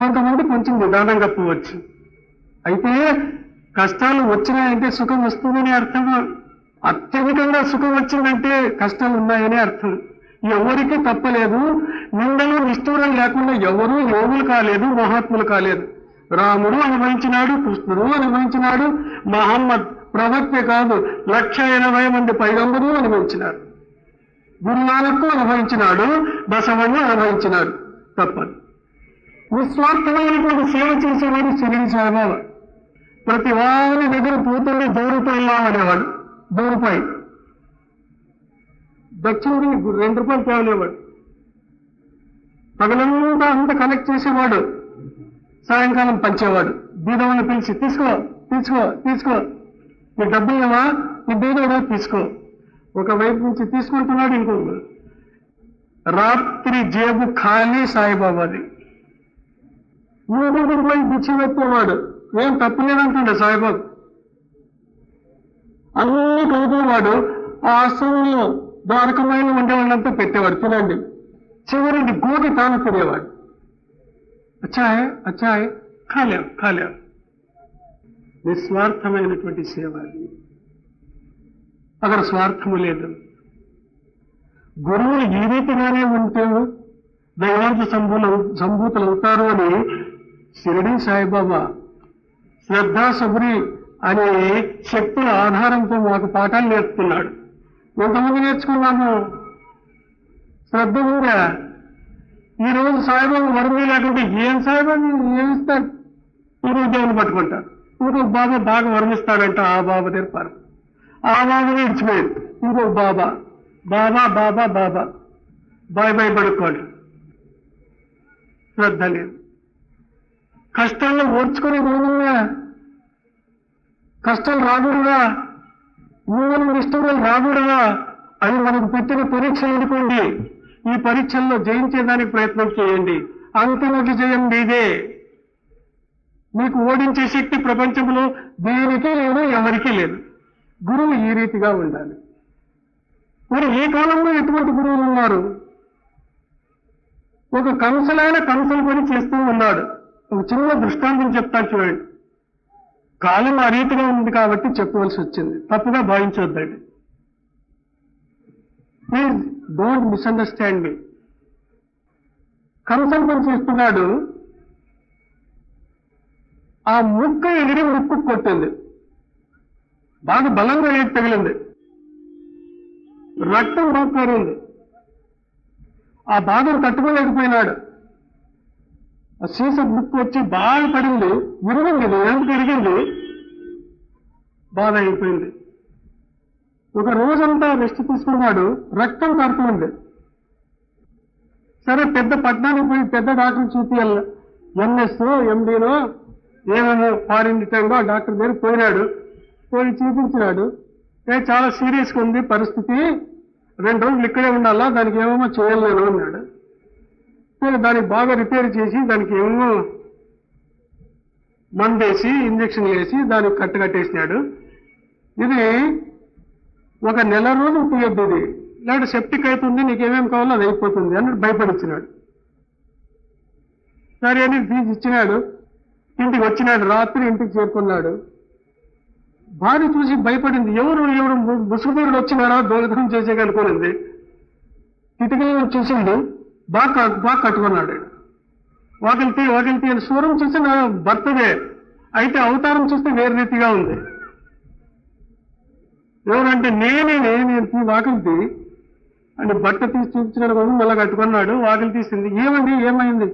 కొంతమంది కొంచెం నిదానంగా పోవచ్చు. అయితే కష్టాలు వచ్చినాయంటే సుఖం వస్తుందని అర్థం. అత్యధికంగా సుఖం వచ్చిందంటే కష్టాలు ఉన్నాయని అర్థం. ఎవరికి తప్పలేదు. నిందలు నిష్ఠూరం లేకుండా ఎవరూ యోగులు కాలేదు, మహాత్ములు కాలేదు. రాముడు అనుభవించినాడు, కృష్ణుడు అనుభవించినాడు, మహమ్మద్ ప్రవక్తే కాదు 1,80,000 మంది పైగంబరు అనుభవించినారు. గురునానక్ అనుభవించినాడు, బసవಣ್ణ అనుభవించినాడు. తప్పదు. నిస్వార్థమైనటువంటి సేవ చేసేవాడు షిరిడి సాయిబాబా. ప్రతి వారి దగ్గర పోతుండే ₹2 అనేవాడు. ₹2 దక్షిణకి ₹2 తేవలేవాడు. పగలంతా అంతా కలెక్ట్ చేసేవాడు, సాయంకాలం పంచేవాడు. బీదవాళ్ళని పిలిచి తీసుకో తీసుకో తీసుకో, నీ డబ్బులు ఏమా, నీ బీదవాడు తీసుకో. ఒకవైపు నుంచి తీసుకుంటున్నాడు, ఇంకొక రాత్రి జేబు ఖాళీ సాయిబాబాది. ఇంకొకటి పోయి పిచ్చి పెట్టేవాడు. ఏం తప్పులేదంటుండే సాయిబాబు. అన్ని కలిపేవాడు. ఆ ఆశ్రమంలో ద్వారకమైన ఉండేవాళ్ళంతా పెట్టేవాడు, తినండి. చివరిని గోగి తాను తినేవాడు. అచ్చాయే అచ్చాయే, ఖాలేవు ఖాలేవు. నిస్వార్థమైనటువంటి సేవ అది. అక్కడ స్వార్థము లేదు. గురువులు ఈ రీతిగానే ఉంటే దైవాంశ సంభూతులు అవుతారు అని షిరిడి సాయిబాబా శ్రద్ధ సబరి అనే శక్తుల ఆధారంతో మాకు పాఠాలు నేర్పుతున్నాడు. ఎంతమంది నేర్చుకున్నాము శ్రద్ధ కూడా. ఈ రోజు సాయిబాబా వరమే లేకుంటే ఏం సాయిబాబా ఏమిస్తాడు? ఈరోజు దేవుని పట్టుకుంటాడు. ఇంకొక బాబా బాగా వరమిస్తాడంట, ఆ బాబా దగ్గర పారు. ఆ బాబాని ఇచ్చిపోయాడు. ఇంకొక బాబా బాబా బాబా బాబా బాయ్ బాయ్ పడుకోండి. శ్రద్ధ లేదు. కష్టాల్లో ఓర్చుకునే రోజుగా, కష్టాలు రాకూడదా, మూలం ఇష్టం రాకూడదా, అది మనకు పెట్టిన పరీక్ష అనుకోండి. ఈ పరీక్షల్లో జయించేదానికి ప్రయత్నం చేయండి. అంతిమ విజయం మీదే. మీకు ఓడించే శక్తి ప్రపంచంలో దేనికి లేదు, ఎవరికీ లేదు. గురువు ఈ రీతిగా ఉండాలి. మరి ఏ కాలంలో ఎటువంటి గురువులు ఉన్నారు? ఒక కంసలైన కంసల పని చేస్తూ ఉన్నాడు. ఒక చిన్న దృష్టాంతం చెప్తాను చూడండి. కాలం ఆ రీతిగా ఉంది కాబట్టి చెప్పవలసి వచ్చింది, తప్పుగా భావించొద్దండి. Please don't misunderstand me. కంసల పని చేస్తున్నాడు. ఆ ముక్క ఎగిరి ముక్కు కొట్టింది, బాగా బలంగా ఏది తగిలింది, రక్తం బాగా. ఆ బాధను తట్టుకోలేకపోయినాడు. ఆ సీస ముక్కు వచ్చి బాగా పడింది, విరిగింది. ఎందుకు విరిగింది? బాధ అయిపోయింది. ఒక రోజంతా రెస్ట్ తీసుకున్నాడు, రక్తం కారుతుంది. సరే, పెద్ద పట్టణానికి పోయి పెద్ద డాక్టర్ చూపించాలి. ఎంఎస్ ఎండీనో ఏమేమో ఫారిన్ టైంలో డాక్టర్ దగ్గర పోయినాడు. పోయి చూపించినాడు. చాలా సీరియస్గా ఉంది పరిస్థితి, 2 రోజులు ఇక్కడే ఉండాలా, దానికి ఏమేమో చేయలేను అన్నాడు. దానికి బాగా రిపేర్ చేసి దానికి ఏమేమో మందేసి ఇంజక్షన్లు వేసి దానికి కట్టేసినాడు. ఇది 1 నెల రోజులు తీయద్దు, ఇది లేదంటే సెప్టిక్ అవుతుంది, నీకేమేమి కావాలో అది అయిపోతుంది అన్నట్టు భయపడిచ్చినాడు. సరే అని ఫీజు ఇచ్చినాడు. ఇంటికి వచ్చినాడు. రాత్రి ఇంటికి చేరుకున్నాడు. భార్య చూసి భయపడింది. ఎవరు ముసుగుపీరుడు వచ్చినారా దొంగతనం చేసేయగలుగుతుంది. కిటికీలను చూసిండు. బాగా కట్టుకున్నాడు. వాకిలితీ అని స్వరం చూసి నా భర్తదే, అయితే అవతారం చూస్తే వేరే రీతిగా ఉంది. ఎవరంటే నేను వాకిలితీ అని బట్ట తీసి చూపించినాడు కదా, మళ్ళా కట్టుకున్నాడు. వాకిలి తీసింది. ఏమండి ఏమైంది?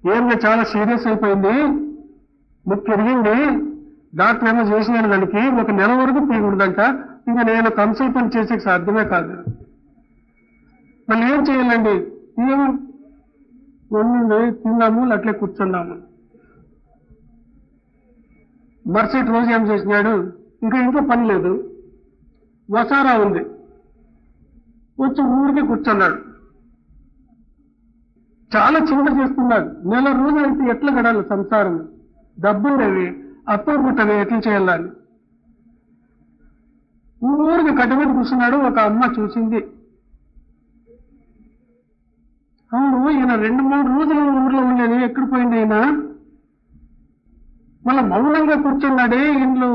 ఏమైనా చాలా సీరియస్ అయిపోయింది, ముక్కు ఎరిగింది, డాక్టర్ ఏమో చేసినాడు, దానికి 1 నెల వరకు తీయకూడదంట. ఇంకా నేను కన్సల్ట్ పని చేసే సాధ్యమే కాదు. మళ్ళీ ఏం చేయాలండి? తిన్నాము, అట్లే కూర్చున్నాము. మరుసటి రోజు ఏం చేసినాడు? ఇంట్లో పని లేదు, వసారా ఉంది, వచ్చి ఊరికి కూర్చున్నాడు. చాలా చింత చేస్తున్నాడు. నెల రోజులు అయితే ఎట్లా గడాలి సంసారం? డబ్బుండేవి, అప్పులు పుట్టవి, ఎట్లా చేయాలని ఊరికి కట్టుబడి కూర్చున్నాడు. ఒక అమ్మ చూసింది. అవును, ఈయన 2-3 రోజులు ఊర్లో ఉండేది, ఎక్కడ పోయింది ఈయన? మళ్ళా మౌనంగా కూర్చున్నాడే ఇంట్లో.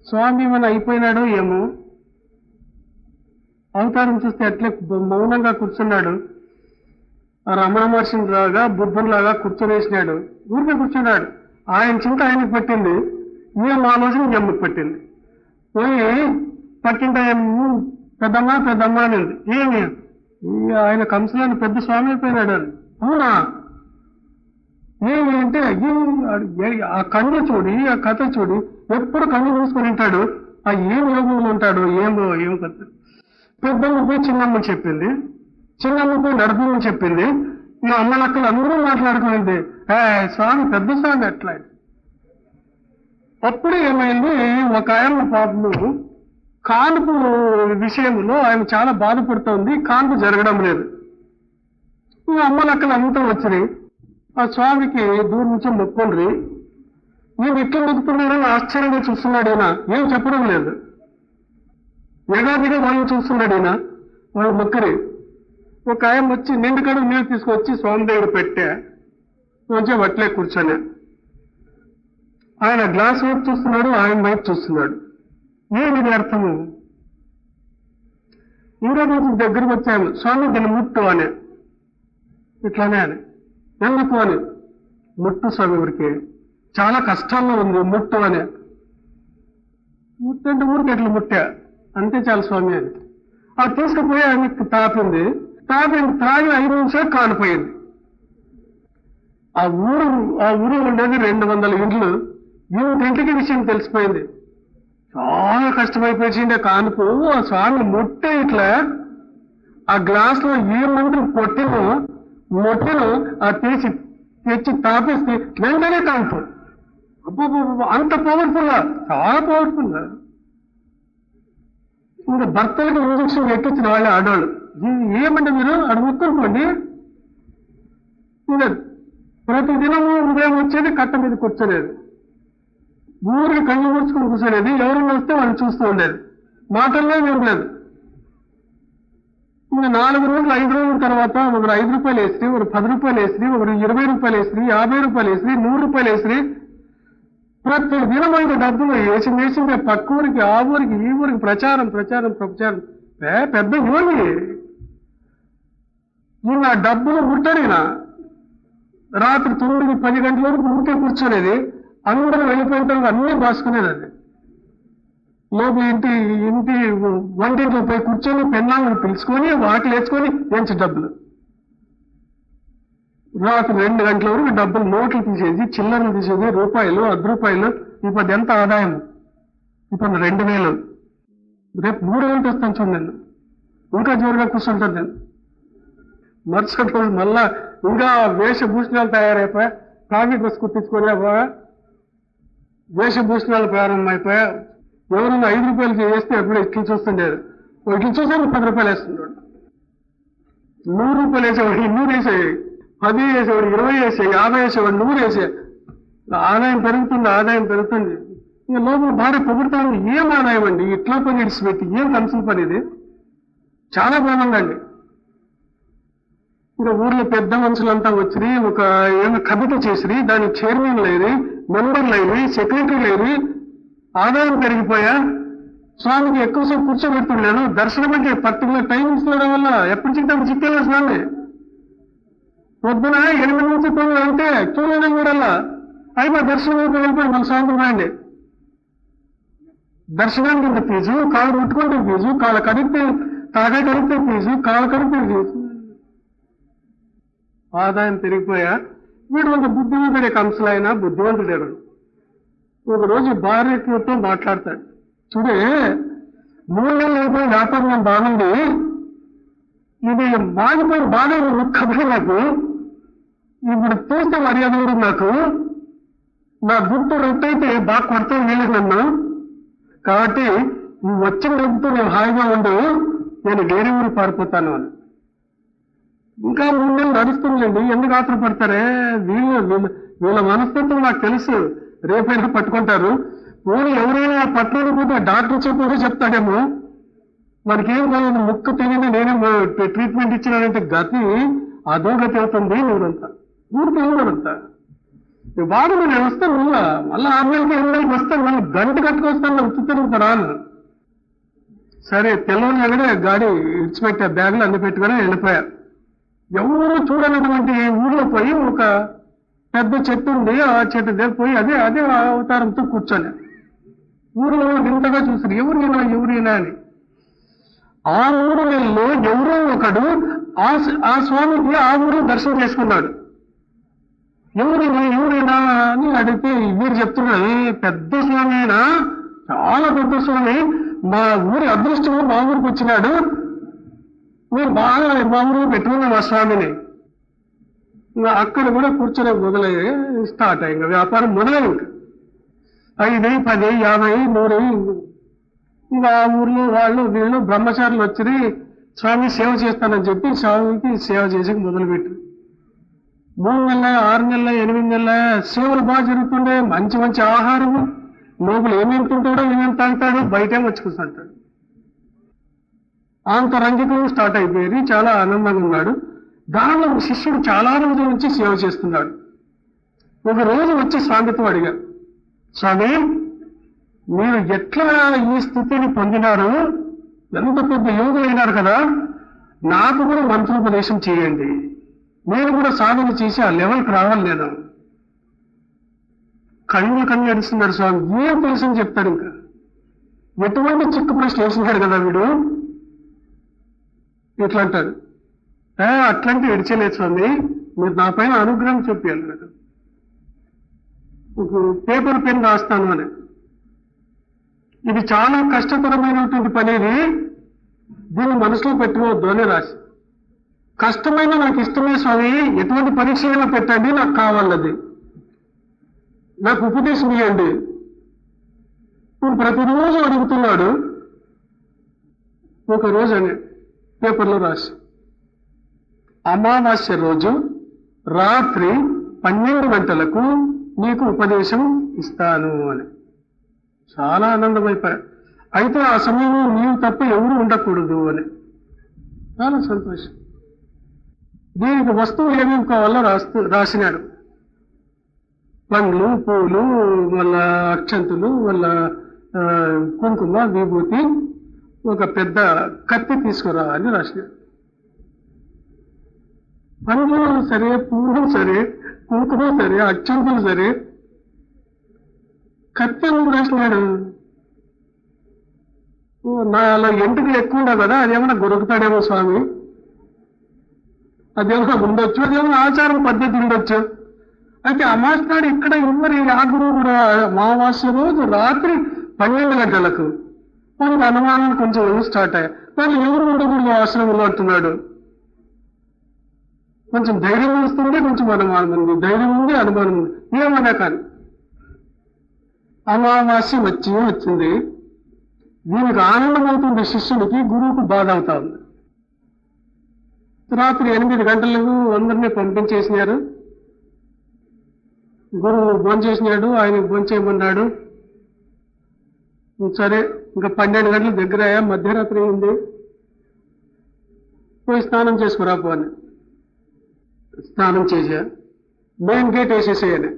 స్వామి ఏమైనా అయిపోయినాడో ఏమో, అవతారం చూస్తే అట్లే మౌనంగా కూర్చున్నాడు. ఆ రమణ మహర్షిని లాగా బుద్ధునిలాగా కూర్చొనేసినాడు, ఊరికే కూర్చున్నాడు. ఆయన చింత ఆయనకు పట్టింది, ఏం ఆలోచన ఎమ్మకు పట్టింది. పోయి పక్కింట పెద్దమ్మా పెద్దమ్మా అనేది. ఏమి ఆయన కంసలాన్ని పెద్ద స్వామి అయిపోయినాడు అని. అవునా? ఏమి అంటే ఆ కన్ను చూడి, ఆ కథ చూడి, ఎప్పుడు కన్ను మూసుకొని ఉంటాడు. ఆ ఏం యోగంలో ఉంటాడు, ఏం కథ. పెద్దమ్మ పోయి చిన్నమ్మని చెప్పింది, చిన్నమ్మ పోయి నడుపుమని చెప్పింది. మా అమ్మలక్కలు అందరూ మాట్లాడుకునింది, స్వామి పెద్ద స్వామి అట్లా. అప్పుడు ఏమైంది, ఒక ఆయన పాపము కానుపు విషయంలో ఆయన చాలా బాధపడుతోంది, కానుపు జరగడం లేదు. ఈ అమ్మలక్కలు అంతా వచ్చినాయి, ఆ స్వామికి దూరం నుంచి మొక్కుండ్రి. నేను ఎట్లా మొక్కుతున్నాడని ఆశ్చర్యంగా చూస్తున్నాడు ఈయన, ఏం చెప్పడం లేదు. ఎగాదిగా వాళ్ళని చూస్తున్నాడు ఈయన. వాళ్ళు మొక్కరి. ఒక ఆయన వచ్చి నిండుకడు నీళ్ళు తీసుకొచ్చి స్వామి దగ్గర పెట్టా, కొంచెం అట్లే కూర్చొని ఆయన గ్లాస్ వైపు చూస్తున్నాడు, ఆయన వైపు చూస్తున్నాడు. ఏమిది అర్థము? ఇంకా రోజు దగ్గరకు వచ్చాను, స్వామి దీన్ని ముట్టు అని. ఇట్లానే అని. ఎందుకు అని? ముట్టు స్వామి ఊరికి చాలా కష్టాల్లో ఉంది, ముట్టు అని. ముట్టు అంటే ఊరికి ఎట్లా ముట్టా, అంతే చాలు స్వామి అని. అది తీసుకుపోయి ఆయనకి తాపింది, త్రాగి 5 నిమిషాలు కాలిపోయింది. ఆ ఊరు ఉండేది 200 ఇండ్లు. ఇంటికి విషయం తెలిసిపోయింది. చాలా కష్టమైపోయిండే కానుపు. ఆ స్వామి ముట్టే ఇట్లా ఆ గ్లాస్ లో ఏమంటే మొట్టను ఆ తెచ్చి తాపేస్తే వెంటనే కానుపు. అంత పవర్ఫుల్, చాలా పవర్ఫుల్. ఇంకా భర్తలకు ఇంజక్షన్ ఎక్కించిన వాళ్ళే ఆడవాళ్ళు. ఏమంటే మీరు అక్కడ ముక్కనుకోండి, ఇంకా ప్రతి దినము ఉదయం వచ్చేది కట్ట మీద కూర్చోలేదు, ఊరికి కళ్ళు మూర్చుకుని కూర్చోలేదు. ఎవరైనా వస్తే వాళ్ళు చూస్తూ ఉండేది, మాటల్లో వినలేదు. ఇంకా 4 రోజులు 5 రోజుల తర్వాత ఒకరు 5 రూపాయలు వేసి, ఒకరు 10 రూపాయలు వేసి, ఒకరు 20 రూపాయలు వేసి, 50 రూపాయలు వేసి, 100 రూపాయలు వేసి, ప్రతి దినం అయితే డబ్బులు వేసిందే పక్క ఊరికి, ఆ ఊరికి, ఈ ఊరికి ప్రచారం. పెద్ద ఊరి ఈయన డబ్బులు ముట్టడినా రాత్రి 9-10 గంటల వరకు ఊరికే కూర్చోనేది. అందరూ వెళ్ళిపోయిన తర్వాత అన్నీ రాసుకునేది. అది లోపు ఇంటి వంటింట్లో పోయి కూర్చొని పెన్నాలను పిలుచుకొని వాటిలు వేసుకొని ఎంచి డబ్బులు. రాత్రి 2 గంటల వరకు డబ్బులు నోట్లు తీసేది, చిల్లరలు తీసేది, రూపాయలు, 10 రూపాయలు. ఇప్పుడు ఎంత ఆదాయం? ఇప్పుడు 2000. రేపు 3 గంటలు వస్తాను చూడండి, నేను ఇంకా జోరుగా కూర్చుంటాను నేను. మరుసటి రోజు మళ్ళా ఇంకా వేషభూషణాలు తయారైపోయా, కాఫీ డ్రెస్ కుట్టించుకునే వేషభూషణాలు ప్రారంభమైపోయా. ఎవరన్నా 5 రూపాయలకి వేస్తే ఎప్పుడు ఇట్లు చూస్తుండేది, ఇట్లు చూసే 10 రూపాయలు వేస్తుంటాడు. 100 రూపాయలు వేసేవాడు 100 వేసేవి, 10 వేసేవాడు 20 వేసేవి, 50 వేసేవాడు 100 వేసే. ఆదాయం పెరుగుతుంది. ఇంకా లోపల భార్య పొగుడుతాను, ఏం ఆదాయం అండి, ఇట్లా పని ఇడిచిపెట్టి ఏం కన్సల్ పని ఇది, చాలా బాగుందండి. ఇంకా ఊర్లో పెద్ద మనుషులంతా వచ్చి ఒక ఏమైనా కమిటీ చేసి దానికి చైర్మన్ లేదు, మెంబర్ లేదు, సెక్రటరీ లేదు. ఆదాయం పెరిగిపోయా. స్వామికి ఎక్కువసేపు కూర్చోబెడుతున్నాను. దర్శనం అంటే పర్టికులర్ టైం ఇస్తుండడం వల్ల ఎప్పుడు చిక్కినప్పుడు చిక్కేలా స్వామి. పొద్దున 8 నుంచి 9 అంటే చూడడం కూడా అయిపోయి దర్శనం వెళ్ళిపోయి మన సాయంత్రం రాండి. దర్శనానికి ఇంత ఫీజు, కాళ్ళు ముట్టుకుంటే ఫీజు, కాళ్ళ కడిగితే తలకాయ కడిగితే ఫీజు, కాళ్ళ కడిగితే ఫీజు. ఆదాయం పెరిగిపోయా. వీడు ఒక బుద్ధిమంతుడే, కంసలైనా బుద్ధిమంతుడే. ఒకరోజు భార్యతో మాట్లాడతాడు, చూడే 3 నెలలు అయిపోయి వ్యాపారం బాగుంది, ఇది మాగిపోయిన బాగా కబడి నాకు, ఇప్పుడు చూస్తే మర్యాద కూడా నాకు, నా గుర్తు రొట్టయితే బాగా కొడతాను వీళ్ళు నన్ను, కాబట్టి నువ్వు వచ్చిన డబ్బుతో నేను హాయిగా ఉండు, నేను వేరే ఊరు పారిపోతాను అని. ఇంకా 3 నెలలు నడుస్తుందండి, ఎందుకు ఆత్రపడతారే? వీళ్ళ మనస్తత్వం నాకు తెలుసు, రేపైనా పట్టుకుంటారు. ఊరు ఎవరైనా పట్టణం పోతే డాక్టర్ చెప్పారో చెప్తాడేమో, మనకేం కాలేదు, ముక్క తెలియదు నేనే ట్రీట్మెంట్ ఇచ్చినానంటే గతి అధోగతి అవుతుంది. ఊరంతా ఊరికి ఊరంతా బాగా నేను వస్తాను, మళ్ళీ 6 నెలలకి 8 నెలలకు వస్తాను, మళ్ళీ గంట కట్టుకొస్తాను, ఉత్తుతాను రాను. సరే తెల్లవారుగానే గాడి ఇడిచిపెట్టా, బ్యాగులు అన్ని పెట్టుకుని వెళ్ళిపోయా. ఎవరు చూడనటువంటి ఊళ్ళో పోయి ఒక పెద్ద చెట్టు ఉంది, ఆ చెట్టు దగ్గర పోయి అదే అవతారంతో కూర్చొని ఊరిలో ఇంతగా చూసారు ఎవరైనా అని. ఆ ఊరిలో ఎవరో ఒకడు ఆ స్వామికి ఆ ఊరు దర్శనం చేసుకున్నాడు. ఎవరైనా అని అడిగితే వీరు చెప్తున్నారు, పెద్ద స్వామి అయినా, చాలా పెద్ద స్వామి, మా ఊరి అదృష్టము మా ఊరికి వచ్చినాడు, మీరు బాగా మా ఊరు పెట్టుకున్నాం ఆ స్వామిని. ఇంకా అక్కడ కూడా కూర్చొని మొదలయ్యే స్టార్ట్ అయ్యి ఇంకా వ్యాపారం మొదలైంది. 5, 10, 50, 100 ఇంకా ఆ ఊర్లో వాళ్ళు వీళ్ళు బ్రహ్మచారులు వచ్చి స్వామి సేవ చేస్తానని చెప్పి స్వామికి సేవ చేసి మొదలుపెట్టారు. 3 నెలల, 6 నెలల, 8 నెలల సేవలు బాగా జరుగుతుండే. మంచి మంచి ఆహారము, లోపల ఏమేమి తింటాడో ఏమేమి తాగుతాడో బయటే వచ్చి కూర్చుంటాడు. ఆంతరంగికం స్టార్ట్ అయిపోయేది. చాలా ఆనందంగా ఉన్నాడు. దానిలో శిష్యుడు చాలా రోజుల నుంచి సేవ చేస్తున్నాడు. ఒక రోజు వచ్చి స్వామితో అడిగారు, స్వామి మీరు ఎట్లా ఈ స్థితిని పొందినారు, ఎంత పెద్ద యోగులు అయినారు కదా, నాకు కూడా మంత్రోపదేశం చేయండి, నేను కూడా సాధన చేసి ఆ లెవెల్కి రావాలి. నేను కళ్ళు ఎడుస్తున్నాడు స్వామి. ఏం తెలుసని చెప్తాడు. ఇంకా ఎటువంటి చిక్కు ప్రశ్న వేస్తున్నాడు కదా వీడు. ఇట్లా అంటాడు, అట్లాంటి ఎడిచలేదు స్వామి, మీరు నా పైన అనుగ్రహం చెప్పాలి నాకు, పేపర్ పెన్ రాస్తాను అని. ఇది చాలా కష్టతరమైనటువంటి పని, ఇది దీన్ని మనసులో పెట్టుకోవద్దు అని రాసి, కష్టమైన నాకు ఇష్టమే స్వామి, ఎటువంటి పరీక్ష అయినా పెట్టండి, నాకు కావాలది, నాకు ఉపదేశం ఇవ్వండి. ఇప్పుడు ప్రతిరోజు అడుగుతున్నాడు. ఒక రోజు అని పేపర్లో రాసి, అమావాస్య రోజు రాత్రి 12 గంటలకు నీకు ఉపదేశం ఇస్తాను అని. చాలా ఆనందమైపోయా. అయితే ఆ సమయంలో నీవు తప్ప ఎవరు ఉండకూడదు అని. చాలా సంతోషం. దీనికి వస్తువులు ఏమేమి కావాలో రాసినాడు. పండ్లు, పూలు, మళ్ళా అక్షంతులు, మళ్ళా కుంకుమ, విభూతి, ఒక పెద్ద కత్తి తీసుకురా అని రాసినాడు. పండ్లు సరే, పూలు సరే, కుంకుమ సరే, అక్షంతులు సరే, కత్తి ఎందుకు రాసినాడు? నాలో ఎంటుకలు ఎక్కువ ఉండవు కదా, అదేమన్నా దొరుకుతాడేమో స్వామి, అదేమన్నా ఉండొచ్చు, అదేమన్నా ఆచారం పద్ధతి ఉండొచ్చు. అయితే అమావాస్య ఇక్కడ ఎవరు ఆ గురువు కూడా అమావాస్య రోజు రాత్రి 12 గంటలకు మనకు అనుమానాలు కొంచెం స్టార్ట్ అయ్యాయి. వాళ్ళు ఎవరు ఉండకూడదు ఆశ్రమంలో అంటున్నాడు. కొంచెం ధైర్యం వస్తుంది, కొంచెం అనుమానం ఉంది, ధైర్యం ఉంది, అనుమానం ఉంది, ఏమన్నా కానీ అమావాస్య వచ్చింది. దీనికి ఆనందం అవుతుంది శిష్యుడికి, గురువుకు బాధ అవుతా ఉంది. రాత్రి 8 గంటలకు అందరినీ పంపించేసినారు. గురువు భోంచేసినాడు, ఆయన భోంచేయమన్నాడు. సరే, ఇంకా 12 గంటల దగ్గర మధ్యరాత్రి ఉంది, పోయి స్నానం చేసుకురాపో అని. స్నానం చేసా, మెయిన్ గేట్ వేసేసేయాలి.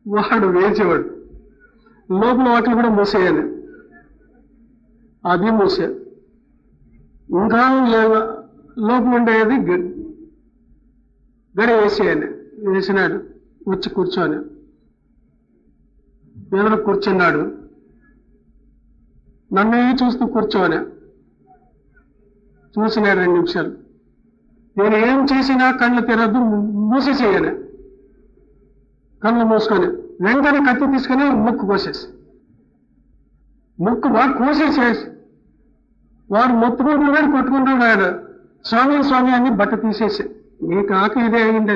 వాడు వేసేవాడు, లోపల వాటిని కూడా మూసేయాలి, అది మూసే. ఇంకా లోపల ఉండేది గడి వేసేయాలి. వేసినాడు, వచ్చి కూర్చొని ఎవరు కూర్చున్నాడు, నన్నే చూస్తూ కూర్చోని చూసినాడు 2 నిమిషాలు. నేను ఏం చేసినా కళ్ళు తెరద్దు, మూసేసేయాలి. కళ్ళు మూసుకొని వెంటనే కత్తి తీసుకుని ముక్కు కోసేసి, ముక్కు బాగా కోసేసేసి వాడు మొత్తుకుంటున్నాడు, కొట్టుకుంటున్నాడు. స్వామి స్వామి అని బట్ట తీసేసి, నీ కాక ఇదే అయింది.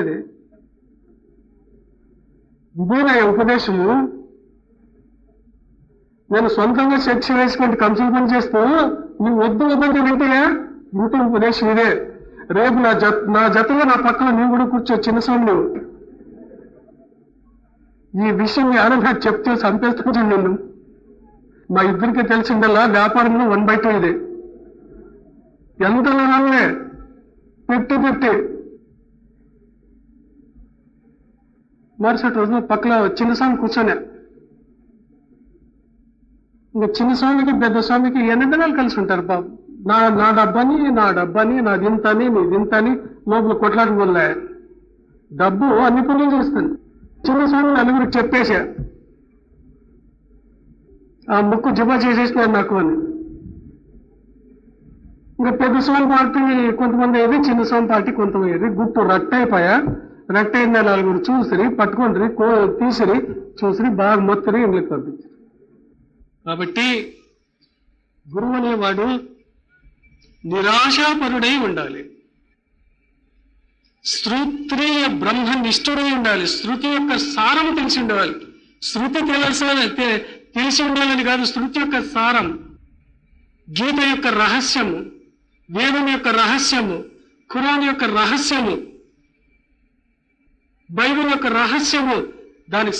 ఇదే నా ఉపదేశము. నేను సొంతంగా శిక్ష వేసుకుంటే కంచెలు పని చేస్తూ నువ్వు వద్దు వద్దంటే వింటయా, ఇంత ఉపదేశం ఇదే. రేపు నా జతలో నా పక్కన నువ్వు కూడా కూర్చో, చిన్న స్వామి నువ్వు. ఈ విషయం ఎవరైనా చెప్తే చంపేస్తాను నిన్ను. మా ఇద్దరికి తెలిసిందల్లా వ్యాపారంలో 1/2 ఇదే. ఎంత వినాలే పెట్టి మరుసటి రోజున పక్కన చిన్నస్వామి కూర్చొని, ఇంకా చిన్నస్వామికి పెద్ద స్వామికి ఎన్ని దినాలు కలిసి ఉంటారు బాబు. నా డబ్బని నాది ఇంతని నీదింతని లోపల కొట్లాట వల్ల డబ్బు అన్ని పనులు చేస్తుంది. చిన్నస్వామి నలుగురికి చెప్పేశా, ఆ ముక్కు జమ చేసేసినారు నాకు అని. ఇంకా పెద్ద స్వామి పార్టీ కొంతమంది అయ్యేది, చిన్న స్వామి పార్టీ కొంతమంది అయ్యేది. గుట్టు రట్టయిపోయా. రట్టయిన నలుగురు చూసిరి, పట్టుకుంటారు, తీసిరి, చూసిరి, బాగా మొత్తరి ఇంట్లోకి పంపించారు. కాబట్టి గురువు అనేవాడు నిరాశాపరుడై ఉండాలి. శ్రుత్రియ బ్రహ్మనిష్ఠుడై ఉండాలి. శృతి యొక్క సారము తెలిసి ఉండాలి. శృతి తెలిసి ఉండాలని కాదు, శృతి యొక్క సారం, గీత యొక్క రహస్యము, వేదం యొక్క రహస్యము, ఖురాన్ యొక్క రహస్యము, బైబిల్ యొక్క రహస్యము, దానికి